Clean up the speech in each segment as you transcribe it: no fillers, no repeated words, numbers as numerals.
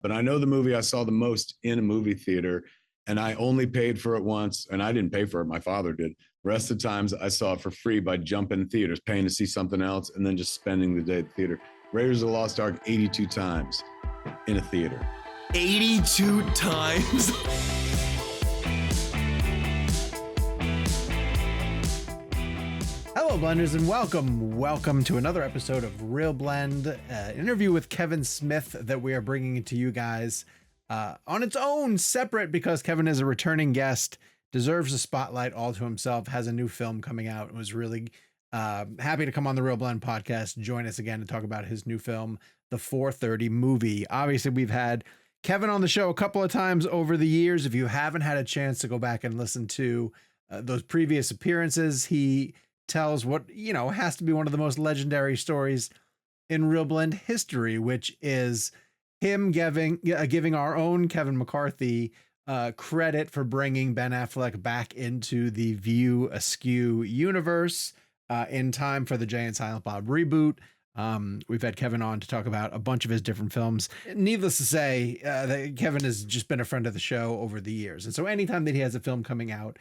but I know the movie I saw the most in a movie theater, and I only paid for it once, and I didn't pay for it. My father did. The rest of the times I saw it for free by jumping theaters, paying to see something else, and then just spending the day at the theater. Raiders of the Lost Ark 82 times in a theater. 82 times? Hello, Blenders, and welcome to another episode of ReelBlend, interview with Kevin Smith that we are bringing to you guys on its own, separate, because Kevin is a returning guest, deserves a spotlight all to himself, has a new film coming out, and was really happy to come on the ReelBlend podcast, join us again to talk about his new film, The 4:30 Movie. Obviously, we've had Kevin on the show a couple of times over the years. If you haven't had a chance to go back and listen to those previous appearances, he tells what, you know, has to be one of the most legendary stories in ReelBlend history, which is him giving our own Kevin McCarthy credit for bringing Ben Affleck back into the View Askew universe in time for the Jay and Silent Bob reboot. We've had Kevin on to talk about a bunch of his different films. Needless to say, that Kevin has just been a friend of the show over the years. And so anytime that he has a film coming out,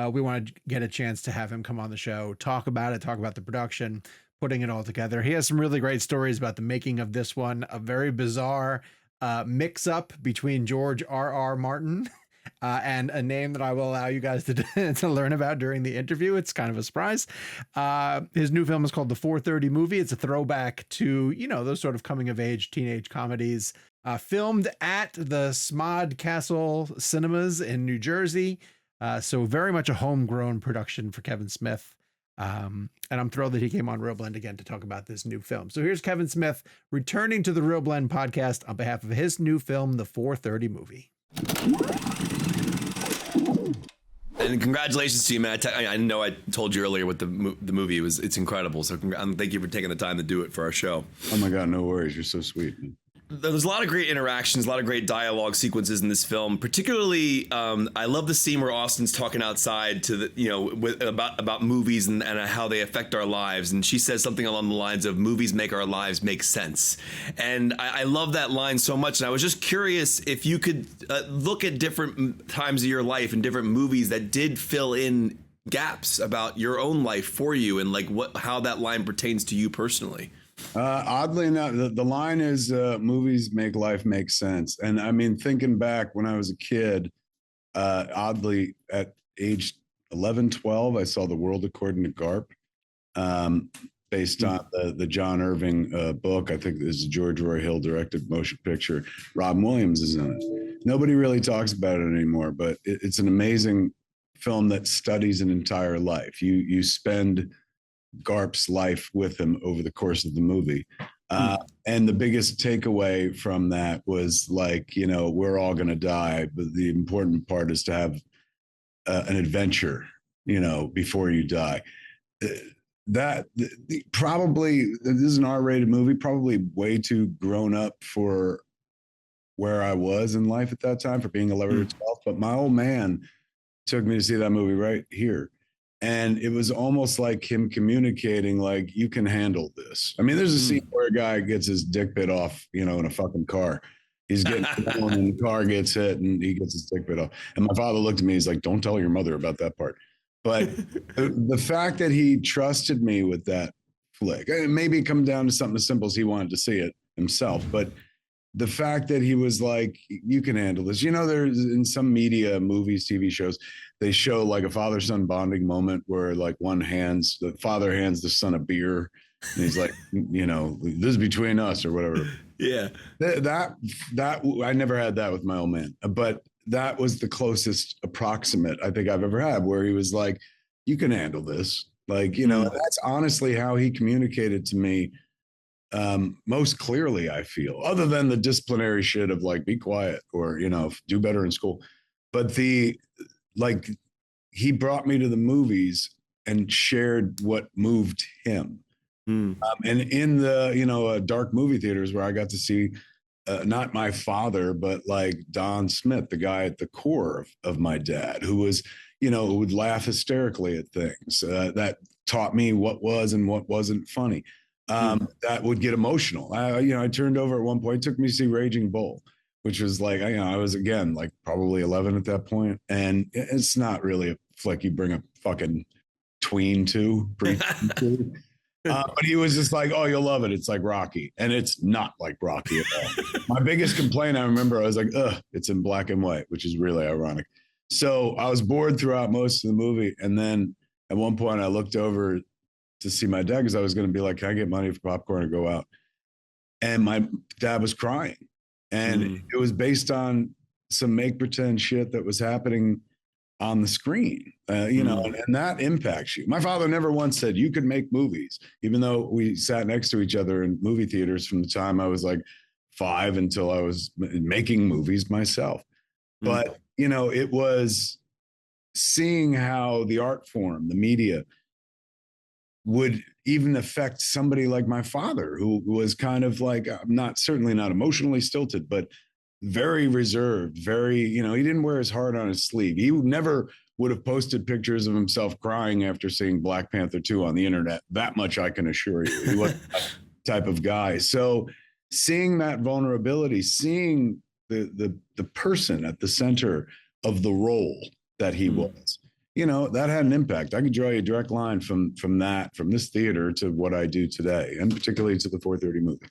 we want to get a chance to have him come on the show, talk about it, talk about the production, putting it all together. He has some really great stories about the making of this one, a very bizarre mix-up between George R.R. Martin and a name that I will allow you guys to learn about during the interview. It's kind of a surprise. His new film is called The 4:30 Movie. It's a throwback to, you know, those sort of coming-of-age teenage comedies, filmed at the Smod Castle Cinemas in New Jersey. So very much a homegrown production for Kevin Smith. And I'm thrilled that he came on ReelBlend again to talk about this new film. So here's Kevin Smith returning to the ReelBlend podcast on behalf of his new film, The 4:30 Movie. And congratulations to you, man. I know I told you earlier what the movie was. It's incredible. So thank you for taking the time to do it for our show. Oh my God, no worries. You're so sweet. There's a lot of great interactions, a lot of great dialogue sequences in this film. Particularly, I love the scene where Austin's talking outside to the, you know, about movies and how they affect our lives. And she says something along the lines of "movies make our lives make sense." And I love that line so much. And I was just curious if you could look at different times of your life and different movies that did fill in gaps about your own life for you, and like how that line pertains to you personally. Oddly enough, the line is movies make life make sense. And I mean, thinking back when I was a kid, oddly at age 11, 12, I saw The World According to Garp, based on the John Irving book. I think this is a George Roy Hill directed motion picture. Robin Williams is in it. Nobody really talks about it anymore, but it's an amazing film that studies an entire life. You spend Garp's life with him over the course of the movie. And the biggest takeaway from that was, like, you know, we're all going to die, but the important part is to have an adventure, you know, before you die. Probably, this is an R-rated movie, probably way too grown up for where I was in life at that time, for being 11 or 12. But my old man took me to see that movie right here. And it was almost like him communicating, like, you can handle this. I mean, there's a scene where a guy gets his dick bit off, you know, in a fucking car. He's getting going and the car gets hit and he gets his dick bit off. And my father looked at me, he's like, don't tell your mother about that part. But the fact that he trusted me with that flick, maybe it come down to something as simple as he wanted to see it himself. But the fact that he was like, you can handle this. You know, there's in some media, movies, TV shows, they show like a father-son bonding moment where, like, the father hands the son a beer and he's like, you know, this is between us or whatever. Yeah. That I never had that with my old man, but that was the closest approximate I think I've ever had, where he was like, you can handle this. Like, you know, that's honestly how he communicated to me most clearly, I feel, other than the disciplinary shit of like, be quiet or, you know, do better in school. But he brought me to the movies and shared what moved him. And in the, you know, dark movie theaters where I got to see not my father, but like Don Smith, the guy at the core of my dad, who was, you know, who would laugh hysterically at things that taught me what was and what wasn't funny. That would get emotional. I turned over at one point, took me to see Raging Bull, which was like, I was again like probably 11 at that point, and it's not really a flick you bring a fucking tween to, pre-tween to. But he was just like, "Oh, you'll love it. It's like Rocky," and it's not like Rocky at all. My biggest complaint, I remember, I was like, "Ugh, it's in black and white," which is really ironic. So I was bored throughout most of the movie, and then at one point, I looked over to see my dad because I was going to be like, "Can I get money for popcorn and go out?" And my dad was crying, and it was based on some make pretend shit that was happening on the screen, and that impacts you. My father never once said you could make movies, even though we sat next to each other in movie theaters from the time I was like 5 until I was making movies myself. But, it was seeing how the art form, the media, would even affect somebody like my father, who was kind of like, certainly not emotionally stilted, but very reserved, very, he didn't wear his heart on his sleeve. He never would have posted pictures of himself crying after seeing Black Panther 2 on the internet. That much I can assure you. He wasn't that type of guy. So seeing that vulnerability, seeing the person at the center of the role that he was, that had an impact. I could draw you a direct line from this theater to what I do today, and particularly to the 4:30 movie.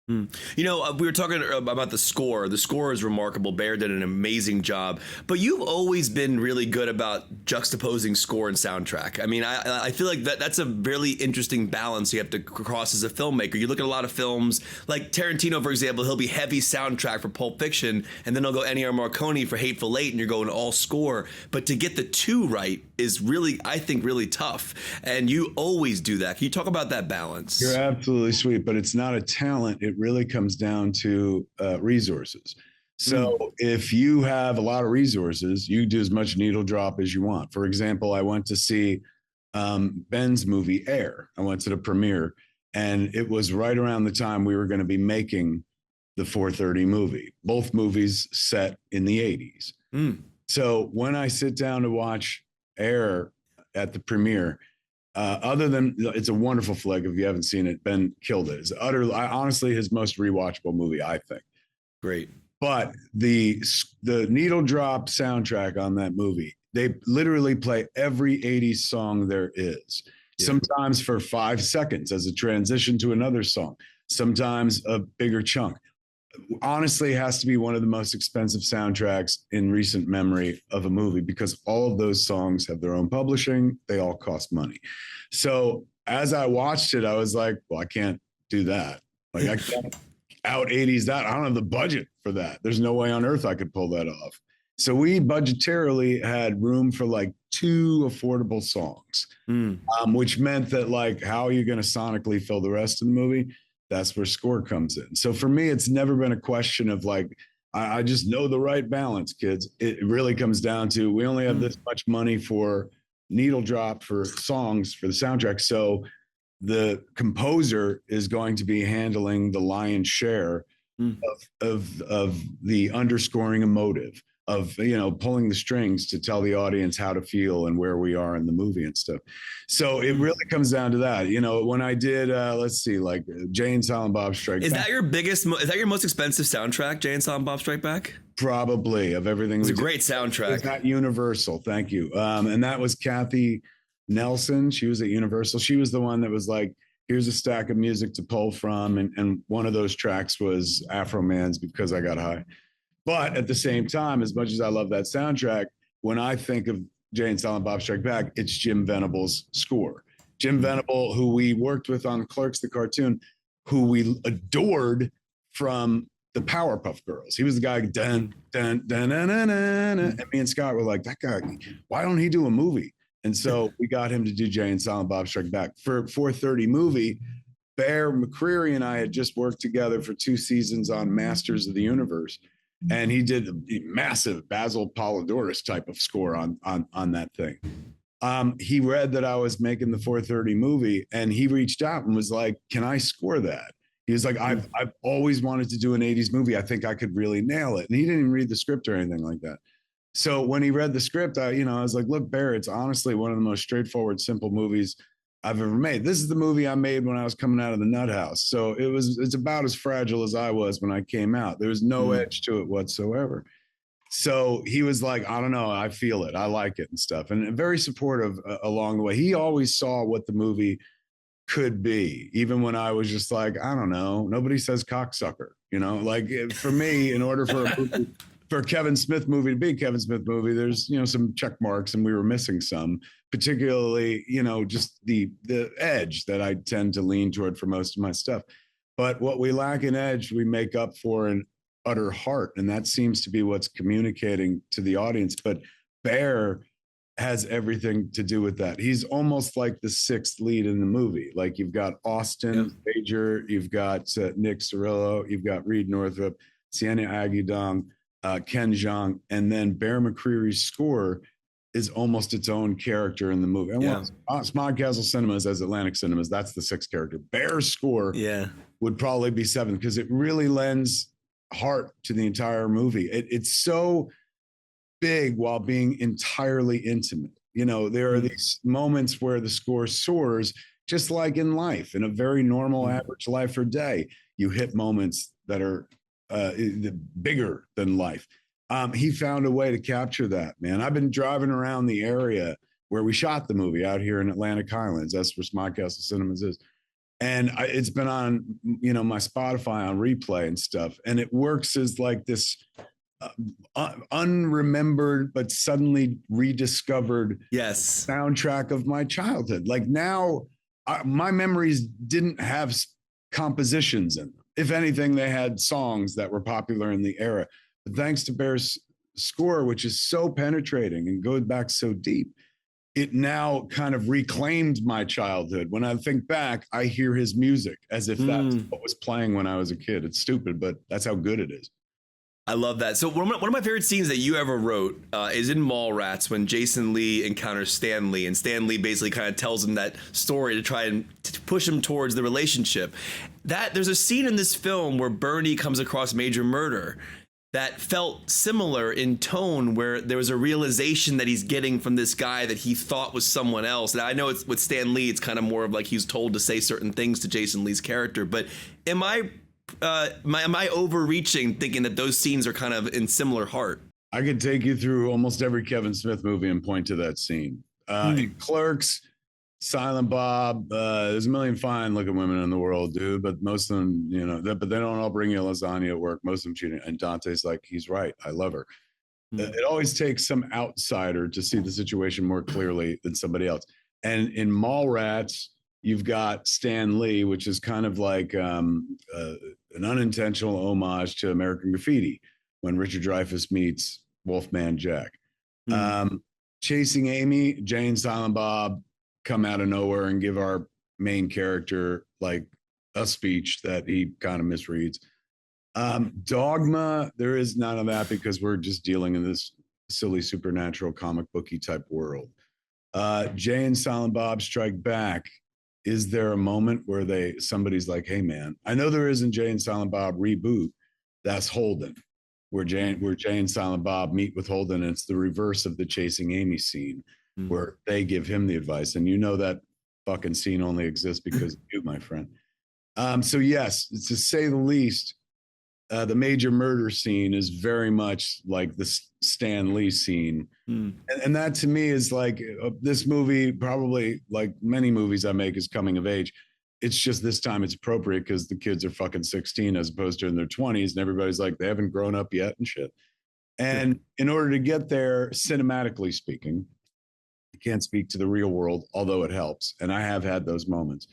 We were talking about the score. The score is remarkable. Bear did an amazing job. But you've always been really good about juxtaposing score and soundtrack. I mean, I feel like that's a really interesting balance you have to cross as a filmmaker. You look at a lot of films, like Tarantino, for example, he'll be heavy soundtrack for Pulp Fiction, and then he'll go Ennio Morricone for Hateful Eight, and you're going all score. But to get the two right is really, I think, really tough. And you always do that. Can you talk about that balance? You're absolutely sweet, but it's not a talent. It really comes down to resources. So if you have a lot of resources, you do as much needle drop as you want. For example, I went to see Ben's movie Air. I went to the premiere, and it was right around the time we were going to be making the 4:30 movie. Both movies set in the 80s. So when I sit down to watch Air at the premiere, other than it's a wonderful flick. If you haven't seen it, Ben killed it. It's honestly his most rewatchable movie, I think. Great. But the needle drop soundtrack on that movie, they literally play every 80s song there is. Yeah. Sometimes for 5 seconds as a transition to another song, sometimes a bigger chunk. Honestly, has to be one of the most expensive soundtracks in recent memory of a movie, because all of those songs have their own publishing. They all cost money. So as I watched it, I was like, well, I can't do that. Like, I can't out 80s that. I don't have the budget for that. There's no way on earth I could pull that off. So we budgetarily had room for like 2 affordable songs, which meant that, like, how are you going to sonically fill the rest of the movie? That's where score comes in. So for me, it's never been a question of like, I just know the right balance, kids. It really comes down to, we only have this much money for needle drop for songs for the soundtrack. So the composer is going to be handling the lion's share of the underscoring emotive, of, pulling the strings to tell the audience how to feel and where we are in the movie and stuff. So it really comes down to that. When I did, let's see, like Jay and Silent Bob Strike Back. Is that your most expensive soundtrack, Jay and Silent Bob Strike Back? Probably, of everything. It's a great soundtrack. It's not Universal. Thank you. And that was Kathy Nelson. She was at Universal. She was the one that was like, here's a stack of music to pull from. And one of those tracks was Afro Man's Because I Got High. But at the same time, as much as I love that soundtrack, when I think of Jay and Silent Bob Strike Back, it's Jim Venable's score. Jim Venable, who we worked with on Clerks, the cartoon, who we adored from the Powerpuff Girls. He was the guy, dun, dun, dun, dun, dun, dun, and me and Scott were like, that guy, why don't he do a movie? And so we got him to do Jay and Silent Bob Strike Back. For 4:30 movie, Bear McCreary and I had just worked together for 2 seasons on Masters of the Universe. And he did a massive Basil Polidorus type of score on that thing. He read that I was making the 4:30 movie, and he reached out and was like, can I score that? He was like, I've always wanted to do an 80s movie. I think I could really nail it. And he didn't even read the script or anything like that. So when he read the script, I was like, look, Bear, it's honestly one of the most straightforward, simple movies I've ever made. This is the movie I made when I was coming out of the nut house. So it's about as fragile as I was when I came out. There was no edge to it whatsoever. So he was like, I don't know, I feel it, I like it and stuff, and very supportive along the way. He always saw what the movie could be, even when I was just like, I don't know, nobody says cocksucker, like for me, in order for a movie, for a Kevin Smith movie to be a Kevin Smith movie, there's, some check marks, and we were missing some, particularly, just the edge that I tend to lean toward for most of my stuff. But what we lack in edge, we make up for in utter heart. And that seems to be what's communicating to the audience. But Bear has everything to do with that. He's almost like the sixth lead in the movie. Like you've got Austin Major, you've got Nick Cirillo, you've got Reed Northup, Sienna Agudong, Ken Jeong, and then Bear McCreary's score is almost its own character in the movie. And Smog Castle Cinemas as Atlantic Cinemas, that's the sixth character. Bear's score would probably be seventh, because it really lends heart to the entire movie. It's so big while being entirely intimate. There are these moments where the score soars, just like in life, in a very normal average life or day, you hit moments that are bigger than life. He found a way to capture that, man. I've been driving around the area where we shot the movie out here in Atlantic Highlands. That's where Smog Castle Cinemas is. And it's been on, my Spotify on replay and stuff. And it works as like this unremembered but suddenly rediscovered soundtrack of my childhood. Like now, my memories didn't have compositions in them. If anything, they had songs that were popular in the era. But thanks to Bear's score, which is so penetrating and goes back so deep, it now kind of reclaimed my childhood. When I think back, I hear his music as if that's what was playing when I was a kid. It's stupid, but that's how good it is. I love that. So one of my favorite scenes that you ever wrote is in Mallrats, when Jason Lee encounters Stan Lee, and Stan Lee basically kind of tells him that story to try and push him towards the relationship. There's a scene in this film where Bernie comes across Major Murder that felt similar in tone, where there was a realization that he's getting from this guy that he thought was someone else. And I know it's with Stan Lee, it's kind of more of like he's told to say certain things to Jason Lee's character. But am I overreaching thinking that those scenes are kind of in similar heart? I could take you through almost every Kevin Smith movie and point to that scene. In Clerks, Silent Bob, there's a million fine looking women in the world, dude, but most of them, but they don't all bring you lasagna at work. Most of them cheating. And Dante's like, he's right, I love her. It always takes some outsider to see the situation more clearly than somebody else. And in Mallrats, you've got Stan Lee, which is kind of like an unintentional homage to American Graffiti, when Richard Dreyfuss meets Wolfman Jack. Chasing Amy, Jay and Silent Bob come out of nowhere and give our main character like a speech that he kind of misreads. Dogma, there is none of that, because we're just dealing in this silly supernatural comic booky type world. Jay and Silent Bob Strike Back, is there a moment where somebody's like, hey man, I know there isn't Jay and Silent Bob Reboot, that's Holden, where Jay and Silent Bob meet with Holden, and it's the reverse of the Chasing Amy scene, where they give him the advice. And that fucking scene only exists because of you, my friend. So yes, to say the least, the Major Murder scene is very much like the Stan Lee scene. And that to me is like, this movie, probably like many movies I make, is coming of age. It's just this time it's appropriate because the kids are fucking 16 as opposed to in their 20s, and everybody's like, they haven't grown up yet and shit. And in order to get there, cinematically speaking, I can't speak to the real world, although it helps. And I have had those moments.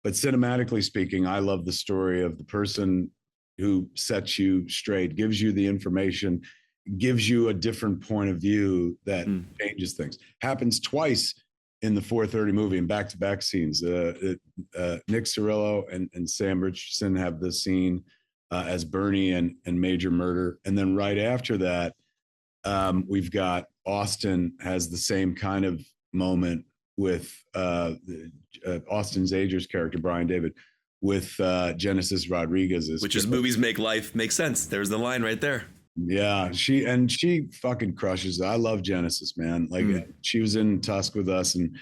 But cinematically speaking, I love the story of the person who sets you straight, gives you the information, gives you a different point of view that changes things. Happens twice in the 4:30 movie in back-to-back scenes. Nick Cirillo and Sam Richardson have the scene as Bernie and Major Murder. And then right after that, we've got Austin has the same kind of moment with Austin Zager's character, Brian David, with Genesis Rodriguez's, which is movies make life make sense. There's the line right there. Yeah, she fucking crushes. I love Genesis, man. Like she was in Tusk with us, and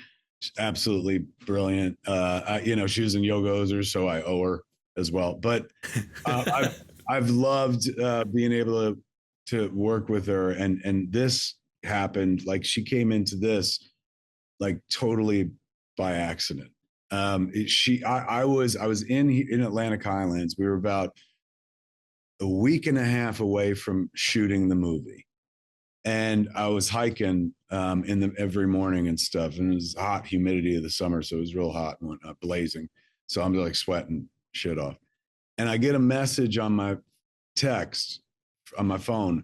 absolutely brilliant. She was in Yoga Ozer, so I owe her as well. But I've loved being able to work with her, and this happened. Like, she came into this like totally by accident. I was in Atlantic Highlands. We were about a week and a half away from shooting the movie, and I was hiking every morning and stuff, and it was hot, humidity of the summer, so it was real hot and whatnot, blazing. So I'm like sweating shit off, and I get a message on my text on my phone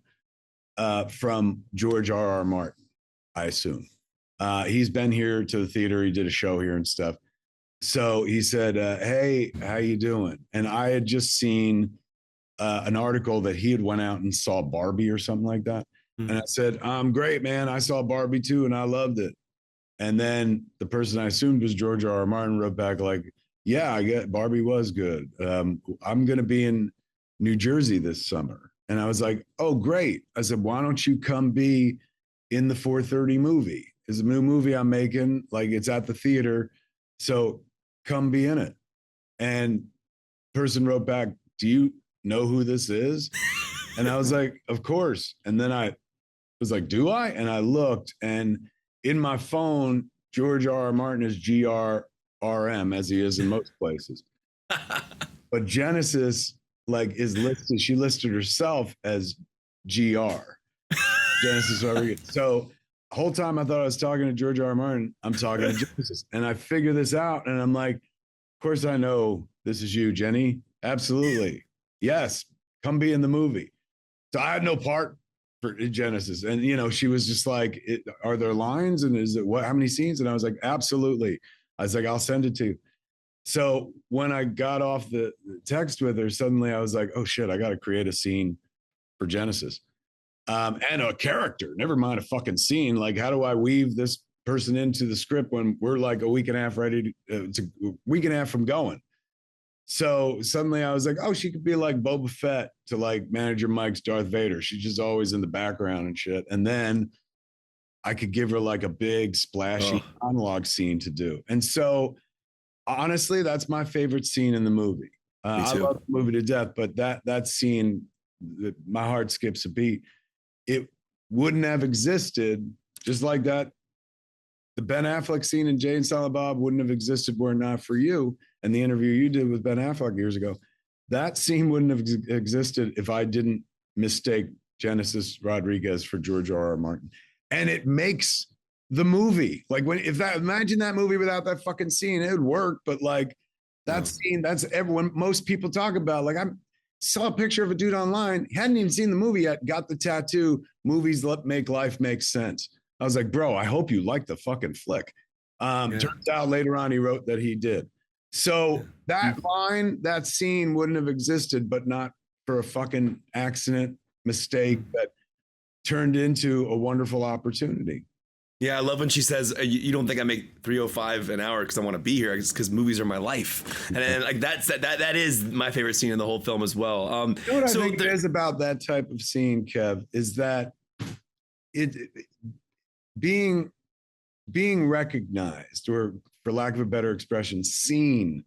from George R.R. Martin, I assume. He's been here to the theater. He did a show here and stuff. So he said, "Hey, how you doing?" And I had just seen an article that he had went out and saw Barbie or something like that. And I said, "I'm great, man. I saw Barbie too, and I loved it." And then the person I assumed was George R.R. Martin wrote back like, "Yeah, I get Barbie was good. I'm going to be in New Jersey this summer." And I was like, "Oh, great." I said, "Why don't you come be in the 4:30 movie? It's a new movie I'm making. Like, it's at the theater. So come be in it." And person wrote back, "Do you know who this is?" And I was like, "Of course." And then I was like, "Do I?" And I looked, and in my phone, George R.R. Martin is GRRM, as he is in most places. But Genesis, like, is listed, she listed herself as GR, Genesis Rodriguez. So the whole time I thought I was talking to George R.R. Martin, I'm talking to Genesis. And I figure this out, and I'm like, "Of course I know this is you, Jenny. Absolutely. Yes, come be in the movie." So I had no part for Genesis. And, she was just like, "Are there lines? And is it how many scenes?" And I was like, "Absolutely." I was like, "I'll send it to you." So when I got off the text with her, suddenly I was like, "Oh shit, I got to create a scene for Genesis." And a character, never mind a fucking scene. Like, how do I weave this person into the script when we're like a week and a half week and a half from going? So suddenly I was like, "Oh, she could be like Boba Fett to like Manager Mike's Darth Vader. She's just always in the background and shit." And then I could give her like a big splashy monologue scene to do. And so honestly, that's my favorite scene in the movie. I love the movie to death, but that scene, my heart skips a beat. It wouldn't have existed just like that. The Ben Affleck scene in Jay and Silent Bob wouldn't have existed were it not for you and the interview you did with Ben Affleck years ago. That scene wouldn't have existed if I didn't mistake Genesis Rodriguez for George R.R. Martin. And it makes the movie. Like, imagine that movie without that fucking scene, it would work. But like that scene, that's everyone, most people talk about. Like, I saw a picture of a dude online, hadn't even seen the movie yet, got the tattoo, "Movies make life make sense." I was like, "Bro, I hope you like the fucking flick." Turns out later on he wrote that he did. So that line, that scene wouldn't have existed, but not for a fucking accident, mistake that turned into a wonderful opportunity. Yeah, I love when she says, "You don't think I make $305 an hour because I want to be here? It's because movies are my life." And then, like, that is my favorite scene in the whole film as well. You know what I think it is about that type of scene, Kev, is that it being recognized, or for lack of a better expression, seen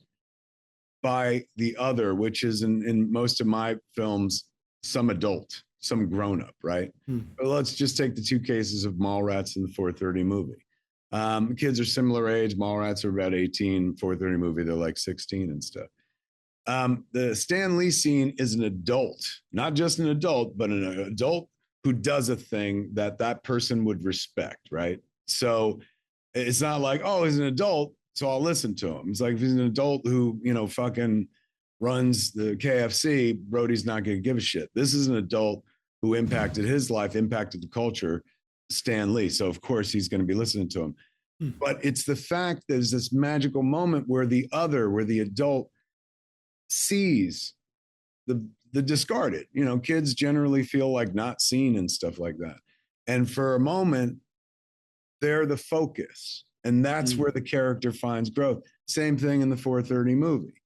by the other, which is in most of my films, some adult, some grown up, right? But let's just take the two cases of Mallrats and the 4:30 movie. Kids are similar age. Mallrats are about 18. 4:30 movie, they're like 16 and stuff. The Stan Lee scene is an adult, not just an adult, but an adult who does a thing that person would respect, right? So it's not like, "Oh, he's an adult, so I'll listen to him." It's like, if he's an adult who, fucking runs the KFC, Brody's not going to give a shit. This is an adult who impacted his life, impacted the culture, Stan Lee. So of course he's going to be listening to him. But it's the fact that there's this magical moment where the adult sees the discarded. Kids generally feel like not seen and stuff like that. And for a moment, they're the focus. And that's where the character finds growth. Same thing in the 4:30 movie.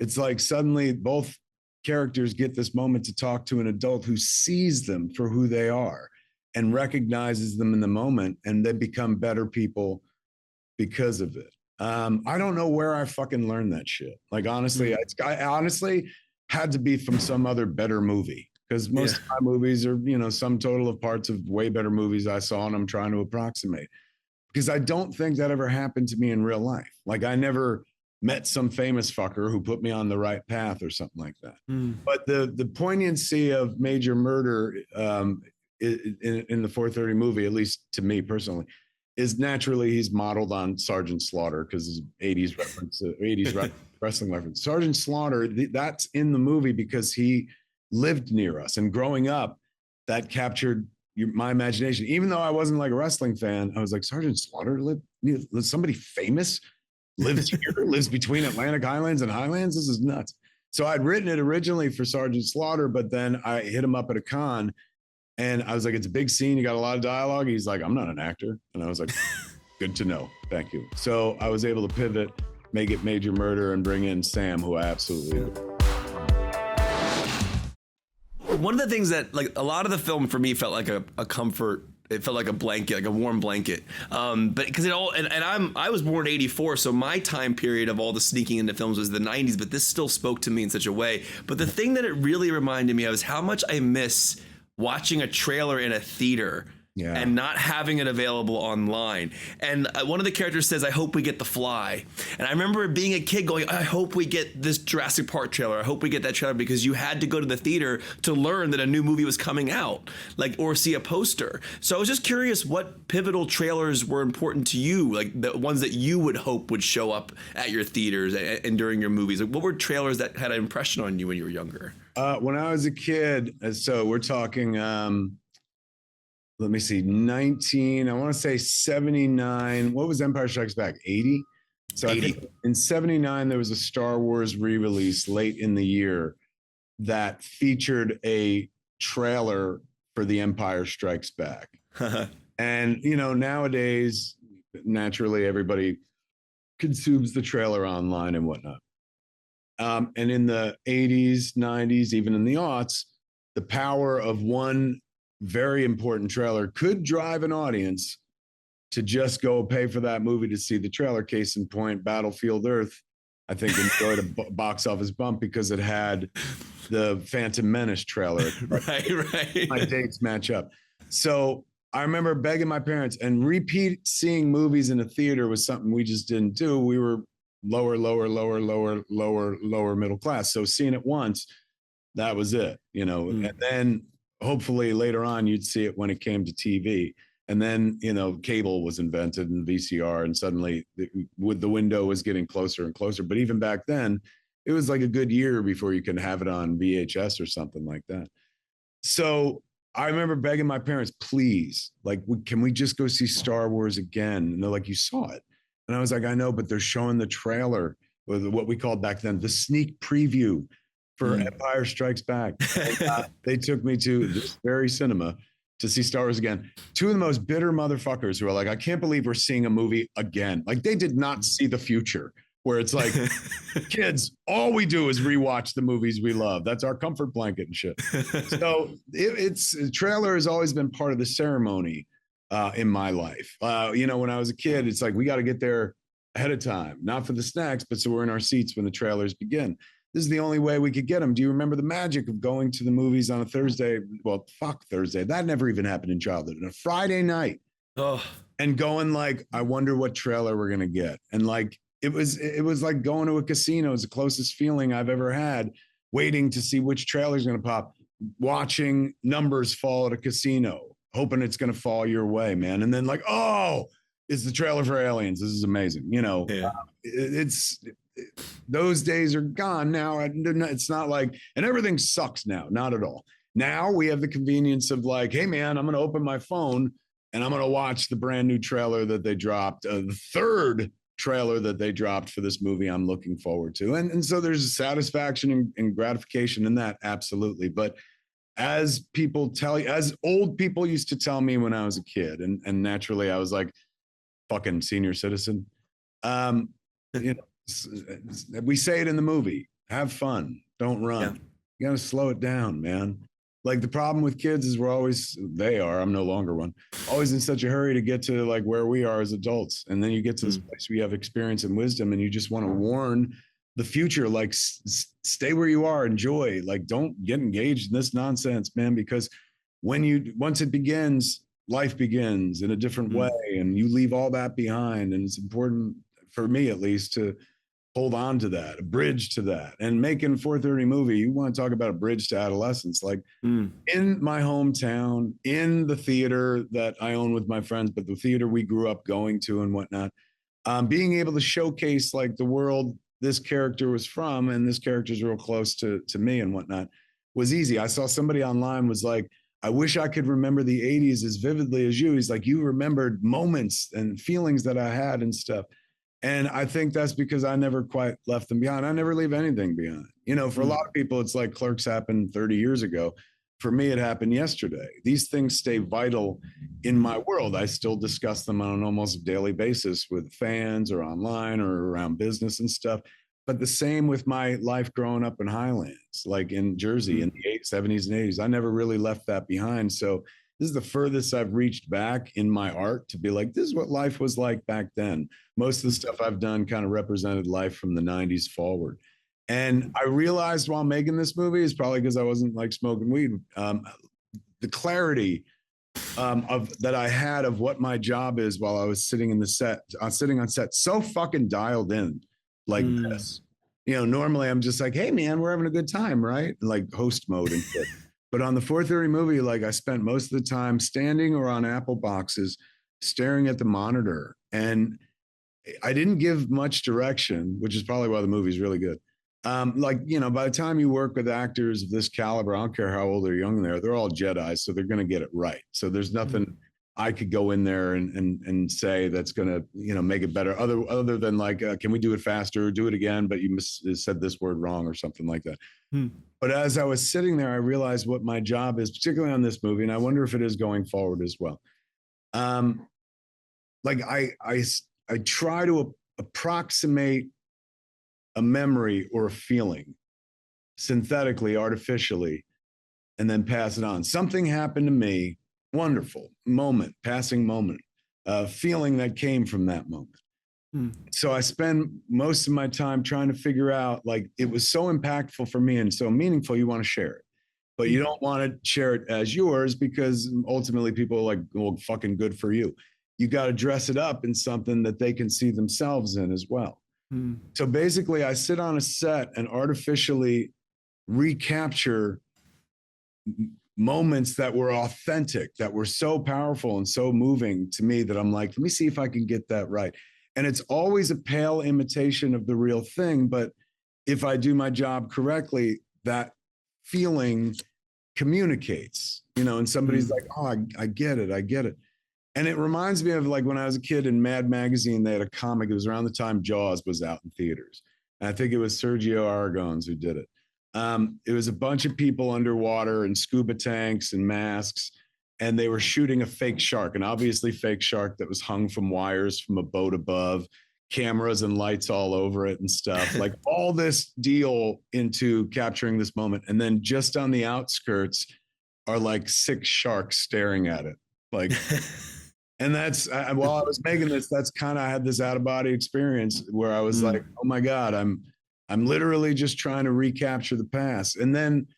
It's like suddenly both characters get this moment to talk to an adult who sees them for who they are and recognizes them in the moment, and they become better people because of it. I don't know where I fucking learned that shit. Like, honestly, I honestly had to be from some other better movie, because most of my movies are, you know, some total of parts of way better movies I saw and I'm trying to approximate. Because I don't think that ever happened to me in real life. Like, I never met some famous fucker who put me on the right path or something like that. But the poignancy of Major Murder in the 4:30 movie, at least to me personally, is naturally he's modeled on Sergeant Slaughter, because his 80s reference, 80s wrestling reference. Sergeant Slaughter, that's in the movie because he lived near us. And growing up, that captured my imagination. Even though I wasn't like a wrestling fan, I was like, Sergeant Slaughter lived, somebody famous lives here, lives between Atlantic Highlands and Highlands. This is nuts. So I'd written it originally for Sergeant Slaughter, but then I hit him up at a con and I was like, it's a big scene. You got a lot of dialogue. He's like, I'm not an actor. And I was like, good to know. Thank you. So I was able to pivot, make it Major Murder, and bring in Sam, who I absolutely adore. One of the things that, like, a lot of the film for me felt like a comfort. It felt like a blanket, like a warm blanket. But because it all, and I was born in '84, so my time period of all the sneaking into films was the '90s. But this still spoke to me in such a way. But the thing that it really reminded me of is how much I miss watching a trailer in a theater. And not having it available online. And one of the characters says, I hope we get The Fly. And I remember being a kid going, I hope we get this Jurassic Park trailer. I hope we get that trailer, because you had to go to the theater to learn that a new movie was coming out, like, or see a poster. So I was just curious what pivotal trailers were important to you, like the ones that you would hope would show up at your theaters and during your movies. Like, what were trailers that had an impression on you when you were younger? When I was a kid, so we're talking... let me see, I want to say 79. What was Empire Strikes Back? 80? So 80. I think in 79, there was a Star Wars re-release late in the year that featured a trailer for The Empire Strikes Back. And, you know, nowadays, naturally, everybody consumes the trailer online and whatnot. And in the 80s, 90s, even in the aughts, the power of one very important trailer could drive an audience to just go pay for that movie to see the trailer. Case in point, Battlefield Earth, I think, enjoyed a box office bump because it had the Phantom Menace trailer. Right. My dates match up. So I remember begging my parents, and repeat seeing movies in a theater was something we just didn't do. We were lower middle class. So seeing it once, that was it, you know. And then hopefully later on you'd see it when it came to TV. And then, you know, cable was invented and VCR, and suddenly the window was getting closer and closer. But even back then, it was like a good year before you can have it on VHS or something like that. So I remember begging my parents, please, like, can we just go see Star Wars again? And they're like, you saw it. And I was like, I know, but they're showing the trailer, or what we called back then the sneak preview for Empire Strikes Back. And, they took me to this very cinema to see Star Wars again. Two of the most bitter motherfuckers who are like, I can't believe we're seeing a movie again. Like, they did not see the future, where it's like, kids, all we do is rewatch the movies we love. That's our comfort blanket and shit. So trailer has always been part of the ceremony in my life. You know, when I was a kid, it's like, we got to get there ahead of time, not for the snacks, but so we're in our seats when the trailers begin. This is the only way we could get them. Do you remember the magic of going to the movies on a Thursday? Well, fuck Thursday. That never even happened in childhood. On a Friday night, and going like, I wonder what trailer we're gonna get. And like, it was like going to a casino. It's the closest feeling I've ever had, waiting to see which trailer's gonna pop, watching numbers fall at a casino, hoping it's gonna fall your way, man. And then like, oh, it's the trailer for Aliens. This is amazing. You know, those days are gone now. It's not like, and everything sucks now. Not at all. Now we have the convenience of like, hey man, I'm going to open my phone and I'm going to watch the brand new trailer that they dropped, the third trailer that they dropped for this movie I'm looking forward to. And so there's a satisfaction and gratification in that. Absolutely. But as people tell you, as old people used to tell me when I was a kid, and naturally I was like, fucking senior citizen. You know, we say it in the movie, have fun, don't run. You got to slow it down, man. Like the problem with kids is I'm no longer one, always in such a hurry to get to like where we are as adults. And then you get to this place where you have experience and wisdom and you just want to warn the future, like stay where you are, enjoy, like don't get engaged in this nonsense, man, because once it begins, life begins in a different way and you leave all that behind. And it's important for me, at least, to hold on to that, a bridge to that. And making 4:30 movie, you want to talk about a bridge to adolescence, like in my hometown, in the theater that I own with my friends, but the theater we grew up going to and whatnot, being able to showcase like the world this character was from, and this character's real close to me and whatnot, was easy. I saw somebody online was like, I wish I could remember the 80s as vividly as you. He's like, you remembered moments and feelings that I had and stuff. And I think that's because I never quite left them behind. I never leave anything behind. You know, for a lot of people, it's like Clerks happened 30 years ago. For me, it happened yesterday. These things stay vital in my world. I still discuss them on an almost daily basis with fans or online or around business and stuff. But the same with my life growing up in Highlands, like in Jersey in the 70s and 80s. I never really left that behind. So this is the furthest I've reached back in my art to be like, this is what life was like back then. Most of the stuff I've done kind of represented life from the 90s forward. And I realized while making this movie, is probably because I wasn't like smoking weed, the clarity of that I had of what my job is while I was sitting in the set, sitting on set, so fucking dialed in like this. You know, normally I'm just like, hey man, we're having a good time, right? Like host mode and shit. But on the 4:30 movie, like I spent most of the time standing or on Apple boxes, staring at the monitor. And I didn't give much direction, which is probably why the movie's really good. Like, you know, by the time you work with actors of this caliber, I don't care how old or young they're all Jedis, so they're going to get it right. So there's nothing I could go in there and say that's going to, you know, make it better other than like, can we do it faster, do it again, but you said this word wrong or something like that. But as I was sitting there, I realized what my job is, particularly on this movie, and I wonder if it is going forward as well. Like I try to approximate a memory or a feeling synthetically, artificially, and then pass it on. Something happened to me, wonderful moment, passing moment, feeling that came from that moment. So I spend most of my time trying to figure out, like, it was so impactful for me and so meaningful, you want to share it. But you don't want to share it as yours because ultimately people are like, well, fucking good for you. You got to dress it up in something that they can see themselves in as well. So basically, I sit on a set and artificially recapture moments that were authentic, that were so powerful and so moving to me that I'm like, let me see if I can get that right. And it's always a pale imitation of the real thing. But if I do my job correctly, that feeling communicates, you know, and somebody's like, oh, I get it. I get it. And it reminds me of like when I was a kid in Mad Magazine, they had a comic. It was around the time Jaws was out in theaters. And I think it was Sergio Aragonés who did it. It was a bunch of people underwater in scuba tanks and masks, and they were shooting a fake shark, an obviously fake shark that was hung from wires from a boat above, cameras and lights all over it and stuff. Like all this deal into capturing this moment. And then just on the outskirts are like 6 sharks staring at it. Like, and that's, while I was making this, that's kind of, I had this out of body experience where I was like, oh my God, I'm literally just trying to recapture the past and then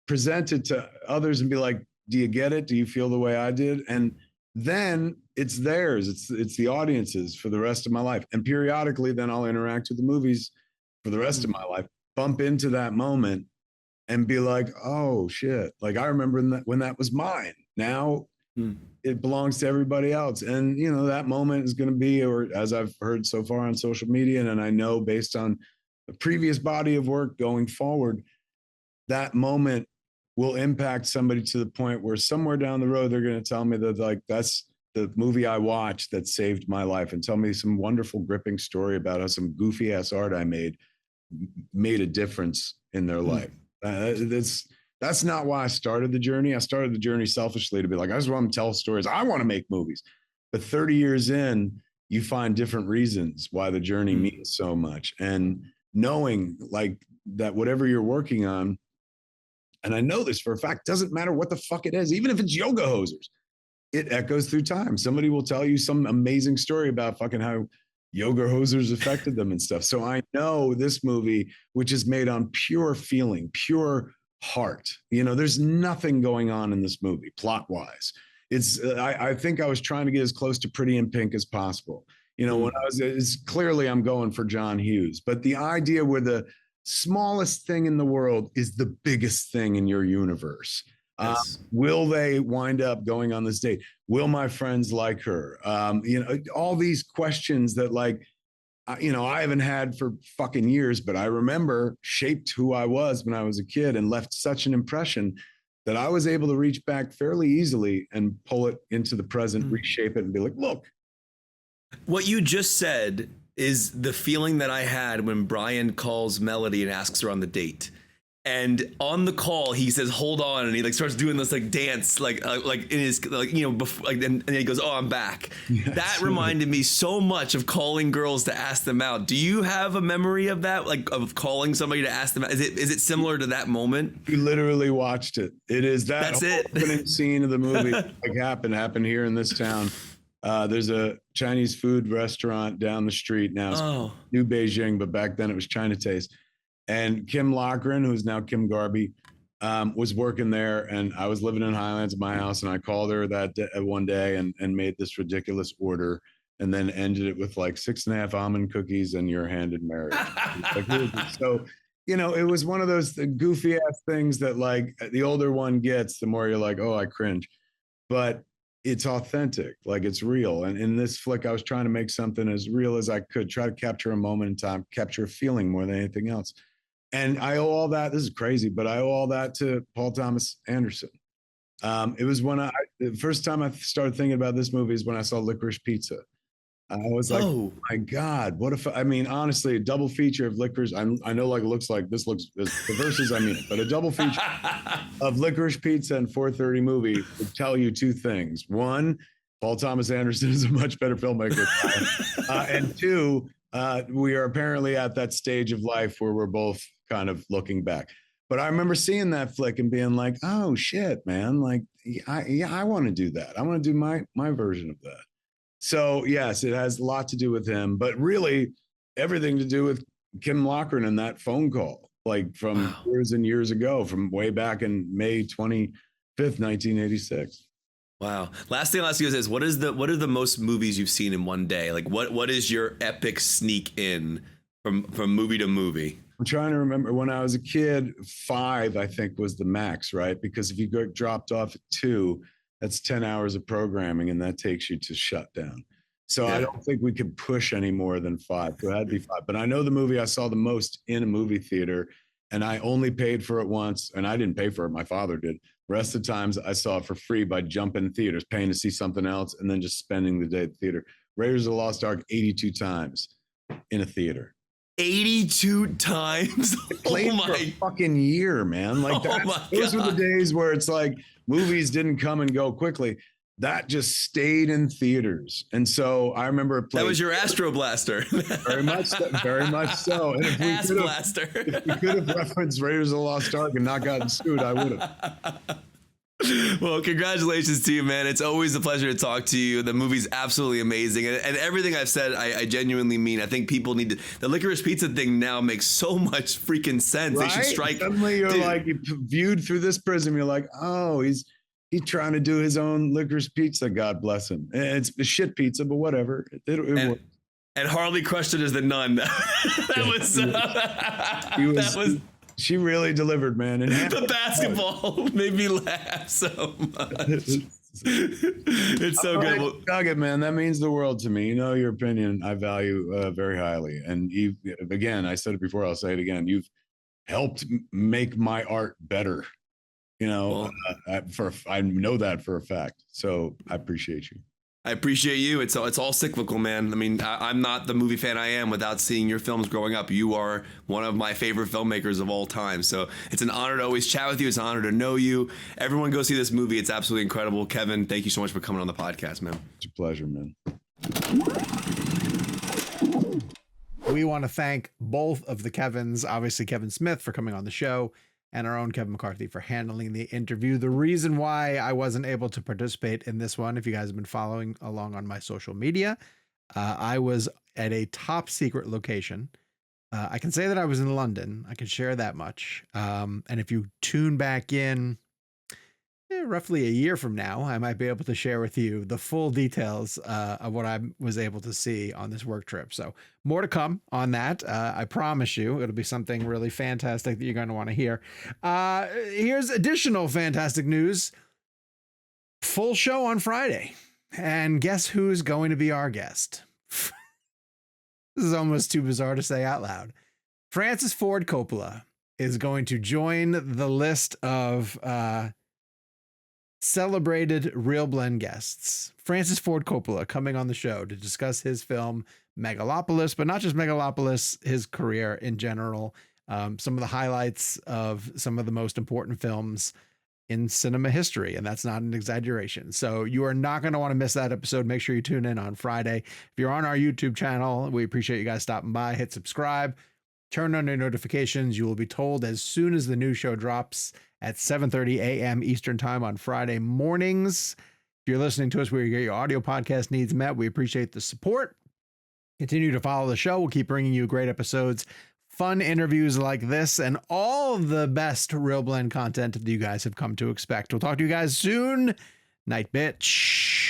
present it to others and be like, do you get it? Do you feel the way I did? And then it's theirs. It's the audience's for the rest of my life. And periodically, then I'll interact with the movies for the rest of my life, bump into that moment and be like, oh shit. Like I remember when that was mine. Now it belongs to everybody else. And you know, that moment is going to be, or as I've heard so far on social media, and I know based on a previous body of work going forward, that moment will impact somebody to the point where somewhere down the road, they're going to tell me that like, that's the movie I watched that saved my life, and tell me some wonderful gripping story about how some goofy ass art I made a difference in their life. That's not why I started the journey. I started the journey selfishly to be like, I just want to tell stories. I want to make movies. But 30 years in, you find different reasons why the journey means so much. And knowing like that whatever you're working on, and I know this for a fact, doesn't matter what the fuck it is, even if it's yoga hosers, it echoes through time. Somebody will tell you some amazing story about fucking how yoga hosers affected them and stuff. So I know this movie, which is made on pure feeling, pure heart. You know, there's nothing going on in this movie plot wise. I think I was trying to get as close to Pretty in Pink as possible. You know, when I was, it's clearly I'm going for John Hughes, but the idea where the smallest thing in the world is the biggest thing in your universe. Yes. Will they wind up going on this date? Will my friends like her? You know, all these questions that, like, you know, I haven't had for fucking years, but I remember shaped who I was when I was a kid and left such an impression that I was able to reach back fairly easily and pull it into the present, reshape it, and be like, look. What you just said is the feeling that I had when Brian calls Melody and asks her on the date. And on the call, he says, "Hold on," and he like starts doing this like dance, like in his like, you know, before, like, and he goes, "Oh, I'm back." Yes. That reminded me so much of calling girls to ask them out. Do you have a memory of that, like of calling somebody to ask them out? Is it similar to that moment? You literally watched it. It is that opening scene of the movie. Like happened here in this town. There's a Chinese food restaurant down the street now. It's New Beijing, but back then it was China Taste. And Kim Lochran, who's now Kim Garby, was working there, and I was living in Highlands at my house, and I called her that one day and made this ridiculous order, and then ended it with like 6.5 almond cookies and your hand in marriage. So, you know, it was one of those goofy ass things that, like, the older one gets, the more you're like, oh, I cringe. But it's authentic, like it's real. And in this flick, I was trying to make something as real as I could, try to capture a moment in time, capture a feeling more than anything else. And I owe all that, this is crazy, but I owe all that to Paul Thomas Anderson. It was when the first time I started thinking about this movie is when I saw Licorice Pizza. I was like, oh my God, what if, I mean, honestly, a double feature of Licorice, I know like looks like this looks, the verses I mean, but a double feature of Licorice Pizza and 4:30 movie would tell you two things. One, Paul Thomas Anderson is a much better filmmaker. And two, we are apparently at that stage of life where we're both kind of looking back. But I remember seeing that flick and being like, oh shit, man, like, I want to do that. I want to do my version of that. So yes, it has a lot to do with him, but really everything to do with Kim Lochran and that phone call, like from years and years ago, from way back in May 25th, 1986. Wow. Last thing I'll ask you is what are the most movies you've seen in one day? Like what is your epic sneak in from movie to movie? I'm trying to remember when I was a kid, 5, I think was the max, right? Because if you got dropped off at 2, that's 10 hours of programming, and that takes you to shutdown. So I don't think we could push any more than 5. So it had to be 5. But I know the movie I saw the most in a movie theater, and I only paid for it once, and I didn't pay for it. My father did. The rest of the times I saw it for free by jumping theaters, paying to see something else, and then just spending the day at the theater. Raiders of the Lost Ark 82 times in a theater. 82 times? Played for a fucking year, man. Like those were the days where it's like movies didn't come and go quickly. That just stayed in theaters. And so I remember it played. That was your Astro Blaster. Very much so. And if we could have referenced Raiders of the Lost Ark and not gotten sued, I would have. Well, congratulations to you, man. It's always a pleasure to talk to you. The movie's absolutely amazing. And everything I've said, I genuinely mean. I think people need to. The Licorice Pizza thing now makes so much freaking sense. Right? They should strike. Suddenly you're like, viewed through this prism, you're like, oh, he's trying to do his own Licorice Pizza. God bless him. It's a shit pizza, but whatever. It worked. And Harley crushed it as the nun. She really delivered, man. And the basketball made me laugh so much. It's so good. Well, Nugget, man, that means the world to me. You know, your opinion I value very highly. And again, I said it before, I'll say it again. You've helped make my art better. You know, I know that for a fact. So I appreciate you. I appreciate you. It's all cyclical, man. I mean, I'm not the movie fan I am without seeing your films growing up. You are one of my favorite filmmakers of all time. So it's an honor to always chat with you. It's an honor to know you. Everyone go see this movie. It's absolutely incredible. Kevin, thank you so much for coming on the podcast, man. It's a pleasure, man. We want to thank both of the Kevins, obviously Kevin Smith for coming on the show, and our own Kevin McCarthy for handling the interview. The reason why I wasn't able to participate in this one, if you guys have been following along on my social media, I was at a top secret location. I can say that I was in London. I can share that much. And if you tune back in roughly a year from now, I might be able to share with you the full details of what I was able to see on this work trip. So more to come on that. I promise you it'll be something really fantastic that you're going to want to hear. Here's additional fantastic news. Full show on Friday. And guess who's going to be our guest? This is almost too bizarre to say out loud. Francis Ford Coppola is going to join the list of celebrated ReelBlend guests. Francis Ford Coppola coming on the show to discuss his film Megalopolis, but not just Megalopolis, his career in general, some of the highlights of some of the most important films in cinema history, and that's not an exaggeration. So you are not going to want to miss that episode. Make sure you tune in on Friday. If you're on our YouTube channel, we appreciate you guys stopping by. Hit subscribe, turn on your notifications. You will be told as soon as the new show drops at 7:30 a.m. Eastern time on Friday mornings. If you're listening to us where you get your audio podcast needs met, we appreciate the support. Continue to follow the show. We'll keep bringing you great episodes, fun interviews like this, and all the best ReelBlend content that you guys have come to expect. We'll talk to you guys soon. Night, bitch.